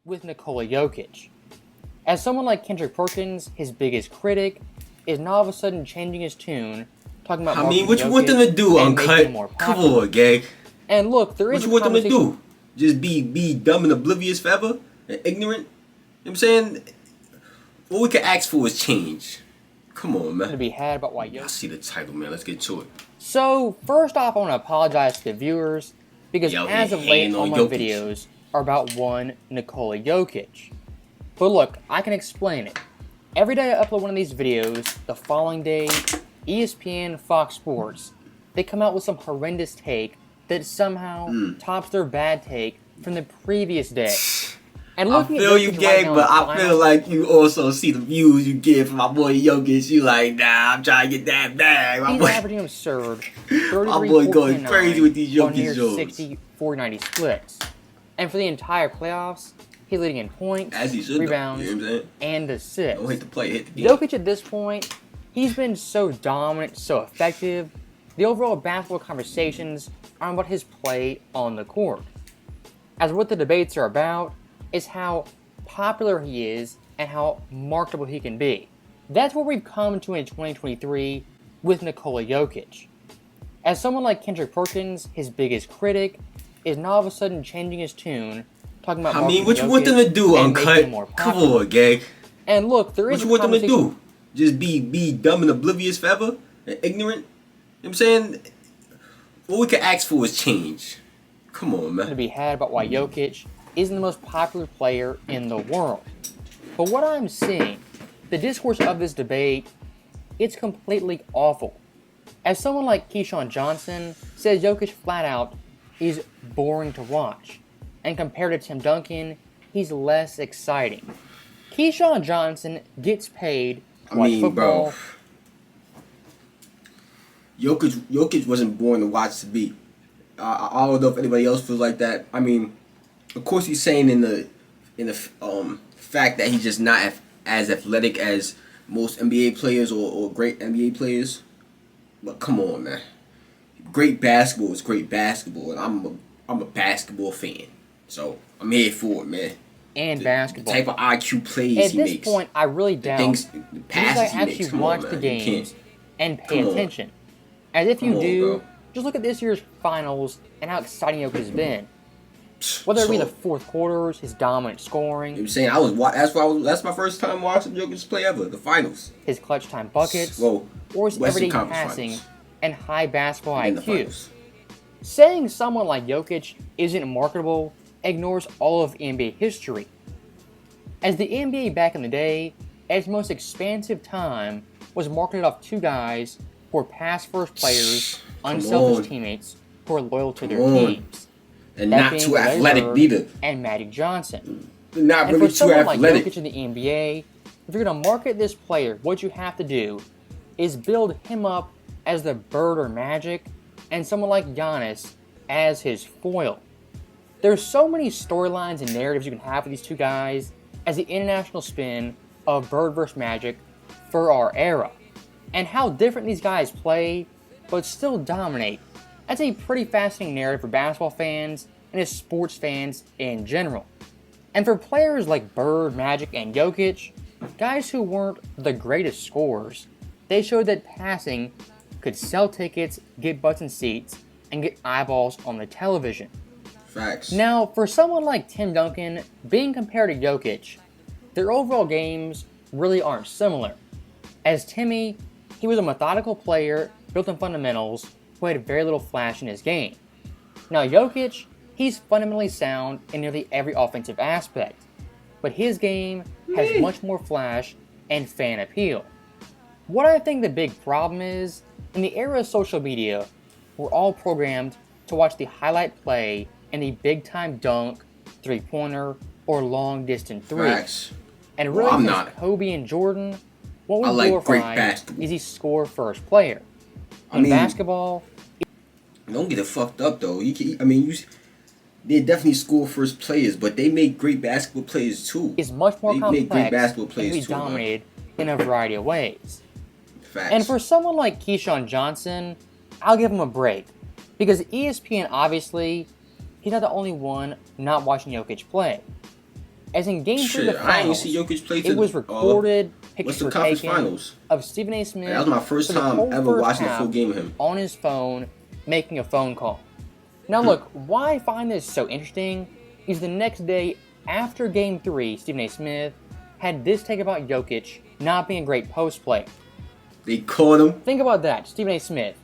with Nikola Jokic. As someone like Kendrick Perkins, his biggest critic, is now all of a sudden changing his tune, talking about What you want them to do, Uncut? Come on, gang. And look, there is what you want them to do? Just be dumb and oblivious forever? And ignorant? You know what I'm saying? What we can ask for is change. Come on, man. To be had about why I see the title, man. Let's get to it. So, first off, I want to apologize to the viewers, because as of late, all my videos are about one Nikola Jokic. But look, I can explain it. Every day I upload one of these videos, the following day, ESPN, Fox Sports, they come out with some horrendous take that somehow tops their bad take from the previous day. And I feel you, gang, but I feel like you also see the views you get from my boy Jokic. You like, nah, I'm trying to get that bag. He's averaging absurd. My boy going crazy with these Jokic shows. 60-40-90 splits. And for the entire playoffs, he's leading in points, rebounds, and assists. Don't hit the play, hit the game. Jokic at this point, he's been so dominant, so effective. The overall basketball conversations are about his play on the court. As what the debates are about is how popular he is and how marketable he can be. That's what we've come to in 2023 with Nikola Jokic. As someone like Kendrick Perkins, his biggest critic, is now all of a sudden changing his tune, talking about what you want them to do, Uncut? Come on, gang. And look, there is what you want them to do? Just be dumb and oblivious forever? And ignorant? You know what I'm saying? What we can ask for is change. Come on, man. To be had about why Jokic isn't the most popular player in the world. But what I'm seeing, the discourse of this debate, it's completely awful. As someone like Keyshawn Johnson says Jokic flat out is boring to watch. And compared to Tim Duncan, he's less exciting. Keyshawn Johnson gets paid to watch football. Bro, Jokic wasn't born to watch to beat. I don't know if anybody else feels like that. I mean, of course he's saying in the fact that he's just not as athletic as most NBA players or great NBA players. But come on, man. Great basketball is great basketball, and I'm a basketball fan. So I'm here for it, man. And basketball. The type of IQ plays he makes. At this point, I really doubt the passes he makes. actually watch the games and pay attention. As if you do, just look at this year's finals and how exciting Jokic has been. Whether it be the fourth quarters, his dominant scoring. You know what I'm saying? That's my first time watching Jokic play ever. The finals. His clutch time buckets. Or his everyday passing and high basketball IQ. Saying someone like Jokic isn't marketable ignores all of NBA history. As the NBA back in the day, at its most expansive time, was marketed off two guys who were pass-first players, unselfish teammates who are loyal to their teams. And not too athletic neither. And Magic Johnson. Not and really for someone like athletic. Jokic in the NBA, if you're going to market this player, what you have to do is build him up as the Bird or Magic, and someone like Giannis as his foil. There's so many storylines and narratives you can have with these two guys as the international spin of Bird vs. Magic for our era. And how different these guys play, but still dominate. That's a pretty fascinating narrative for basketball fans and as sports fans in general. And for players like Bird, Magic, and Jokic, guys who weren't the greatest scorers, they showed that passing could sell tickets, get butts in seats, and get eyeballs on the television. Facts. Now, for someone like Tim Duncan, being compared to Jokic, their overall games really aren't similar. As Timmy, he was a methodical player, built on fundamentals, who had very little flash in his game. Now Jokic, he's fundamentally sound in nearly every offensive aspect, but his game has much more flash and fan appeal. What I think the big problem is, in the era of social media, we're all programmed to watch the highlight play and the big-time dunk, three-pointer, or long-distance three. Facts. And really, since Kobe and Jordan, what we glorify is the score-first player. In basketball, don't get it fucked up though. They definitely score first players, but they make great basketball players too. Is much more complex. They make great basketball players and too. Dominated in a variety of ways. Facts. And for someone like Keyshawn Johnson, I'll give him a break, because ESPN obviously, he's not the only one not watching Jokic play. As in Game 3 of the Shit, I ain't finals, see Jokic play it was recorded, what's pictures the were conference taken finals? of Stephen A. Smith That was my first for the time whole ever first watching a half full game of him. on his phone making a phone call. Now look, why I find this so interesting is the next day after Game 3, Stephen A. Smith had this take about Jokic not being a great post player. They caught him. Think about that, Stephen A. Smith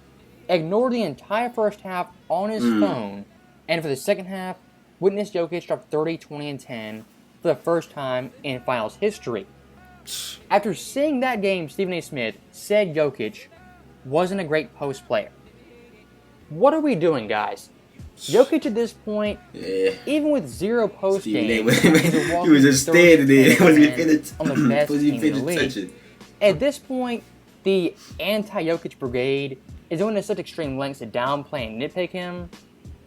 ignored the entire first half on his phone, and for the second half, witnessed Jokic drop 30, 20, and 10 for the first time in finals history. After seeing that game, Stephen A. Smith said Jokic wasn't a great post player. What are we doing, guys? Jokic at this point, even with zero post games, he was just standing there. Was he on the best was team he in the league. attention? At this point, the anti-Jokic brigade is going to such extreme lengths to downplay and nitpick him.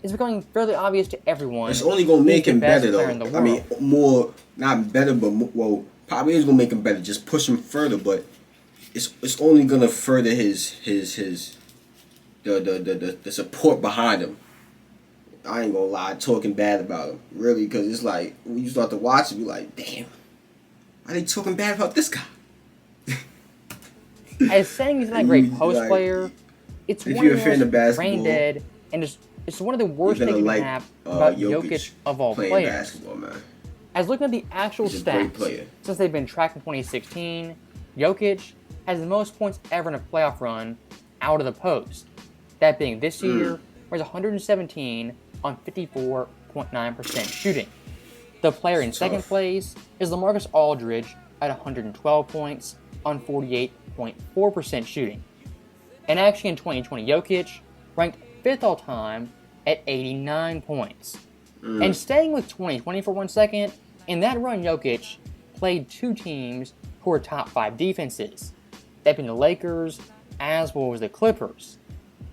It's becoming fairly obvious to everyone. It's only gonna make him better, though. In the world. I mean, more not better, but more, probably is gonna make him better. Just push him further, but it's only gonna further his the support behind him. I ain't gonna lie, talking bad about him, really, because it's like when you start to watch it, you like, damn, why they talking bad about this guy? As saying he's not a great post player, it's if one you're of a the fan of most brain basketball, dead, and it's one of the worst you're things gonna you can have about Jokic of all playing players. basketball, man. As looking at the actual He's a great stats, player. since they've been tracked in 2016, Jokic has the most points ever in a playoff run out of the post. That being this year, where he's 117 on 54.9% shooting. The player in second place is LaMarcus Aldridge at 112 points on 48.4% shooting. And actually in 2020, Jokic ranked 5th all time at 89 points. And staying with 2020 for 1 second, in that run Jokic played two teams who were top 5 defenses. That being the Lakers as well as the Clippers.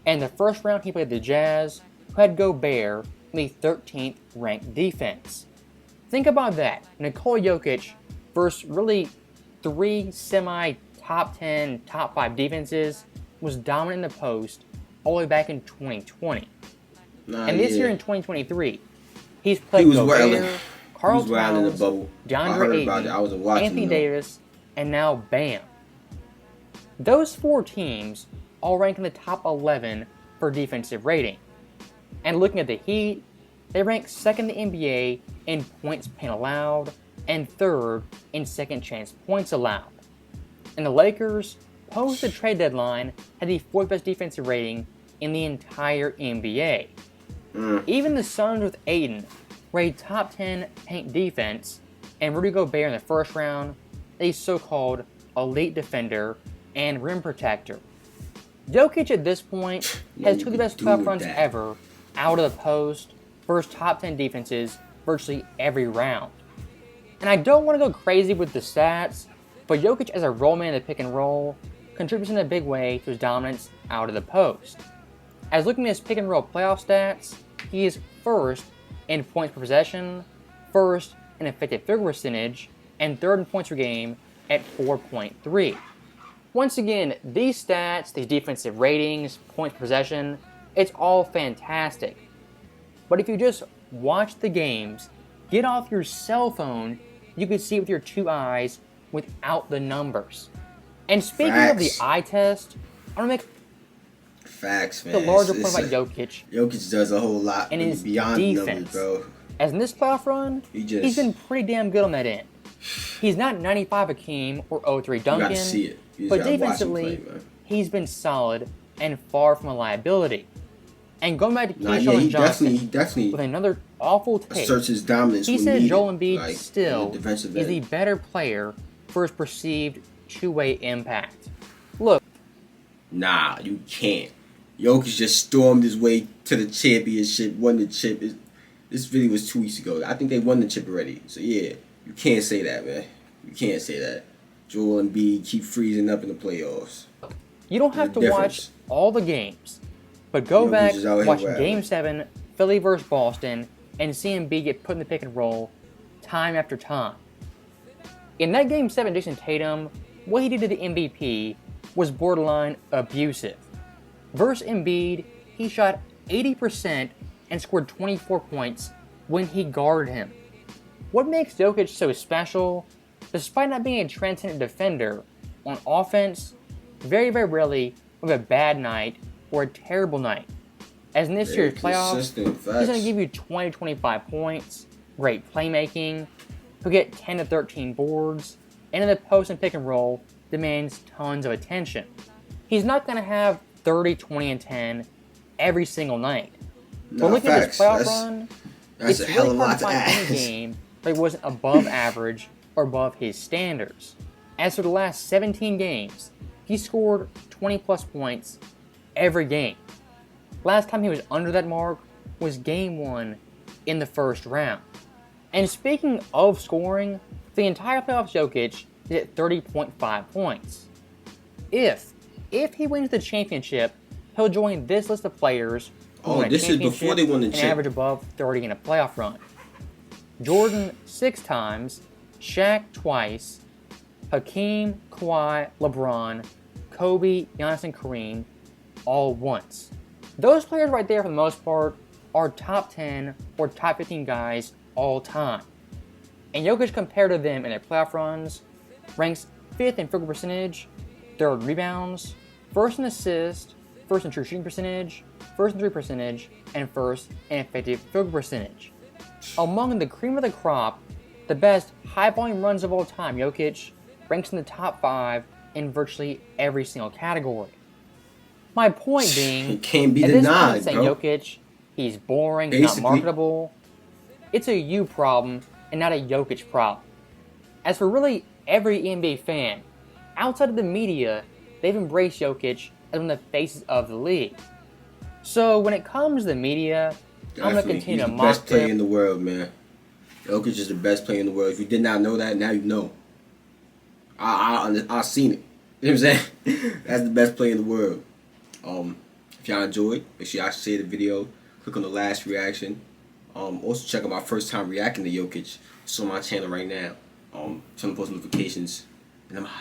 And the first round he played the Jazz, who had Gobert in the 13th ranked defense. Think about that. Nikola Jokic versus really 3 semi-top 10, top 5 defenses was dominant in the post all the way back in 2020. And this year in 2023, he's played Gobert, Karl Towns, DeAndre Ayton, Anthony Davis, and now Bam. Those 4 teams all rank in the top 11 for defensive rating. And looking at the Heat, they rank 2nd in the NBA in points paint allowed and 3rd in second chance points allowed. And the Lakers, post the trade deadline, had the 4th best defensive rating in the entire NBA. Even the Suns with Ayton were a top 10 paint defense, and Rudy Gobert in the first round, a so-called elite defender and rim protector. Jokic at this point has 2 of the best playoff runs ever out of the post versus top 10 defenses virtually every round. And I don't want to go crazy with the stats, but Jokic as a roll man in the pick and roll contributes in a big way to his dominance out of the post. As looking at his pick and roll playoff stats, he is 1st in points per possession, 1st in effective field goal percentage, and 3rd in points per game at 4.3. Once again, these stats, these defensive ratings, points per possession, it's all fantastic. But if you just watch the games, get off your cell phone, you can see it with your 2 eyes without the numbers. And speaking of the eye test, I want to make man. the larger point about Jokic. Jokic does a whole lot and his beyond defense. numbers, bro. As in this playoff run, he's been pretty damn good on that end. He's not 95 Hakeem or 03 Duncan, you gotta see it. but defensively, he's been solid and far from a liability. And going back to Keyshawn Johnson, definitely with another awful take, asserts his dominance. He said Joel Embiid still is the better player for his perceived two-way impact. Look. Nah, you can't. Jokic just stormed his way to the championship, won the chip. This video was 2 weeks ago. I think they won the chip already. So yeah, you can't say that, man. You can't say that. Joel Embiid keep freezing up in the playoffs. You don't have to watch all the games, but go back, watch Game 7, Philly versus Boston, and see Embiid get put in the pick and roll time after time. In that Game 7, Jason Tatum, what he did to the MVP was borderline abusive. Versus Embiid, he shot 80% and scored 24 points when he guarded him. What makes Jokic so special, despite not being a transcendent defender, on offense, very, very rarely with a bad night or a terrible night. As in this year's playoffs, he's going to give you 20 to 25 points, great playmaking, he'll get 10 to 13 boards, and in the post and pick and roll, demands tons of attention. He's not going to have 30, 20, and 10 every single night. But look at this playoff run, it's really hard to find any game that wasn't above average or above his standards. As for the last 17 games, he scored 20 plus points every game. Last time he was under that mark was game 1 in the first round. And speaking of scoring, the entire playoffs Jokic is at 30.5 points. If he wins the championship, he'll join this list of players who won a this is before they won the and average above 30 in a playoff run. Jordan 6 times, Shaq twice, Hakeem, Kawhi, LeBron, Kobe, Giannis, and Kareem all once. Those players right there, for the most part, are top 10 or top 15 guys all time. And Jokic, compared to them in their playoff runs, ranks 5th in field goal percentage, 3rd in rebounds, 1st in assists, 1st in true shooting percentage, 1st in 3 percentage, and 1st in effective field goal percentage. Among the cream of the crop, the best high-volume runs of all time, Jokic ranks in the top 5 in virtually every single category. My point being, it can't be at denied, this point, saying bro. Jokic, he's boring, he's not marketable, it's a you problem and not a Jokic problem. As for really every NBA fan, outside of the media, they've embraced Jokic as one of the faces of the league. So when it comes to the media, I'm going to continue to mock him. He's the best player in the world, man. Jokic is the best player in the world. If you did not know that, now you know. I seen it. You know what I'm saying? That's the best player in the world. If y'all enjoyed, make sure y'all share the video. Click on the last reaction. Also check out my first time reacting to Jokic. It's on my channel right now. Turn on post notifications. And I'm out.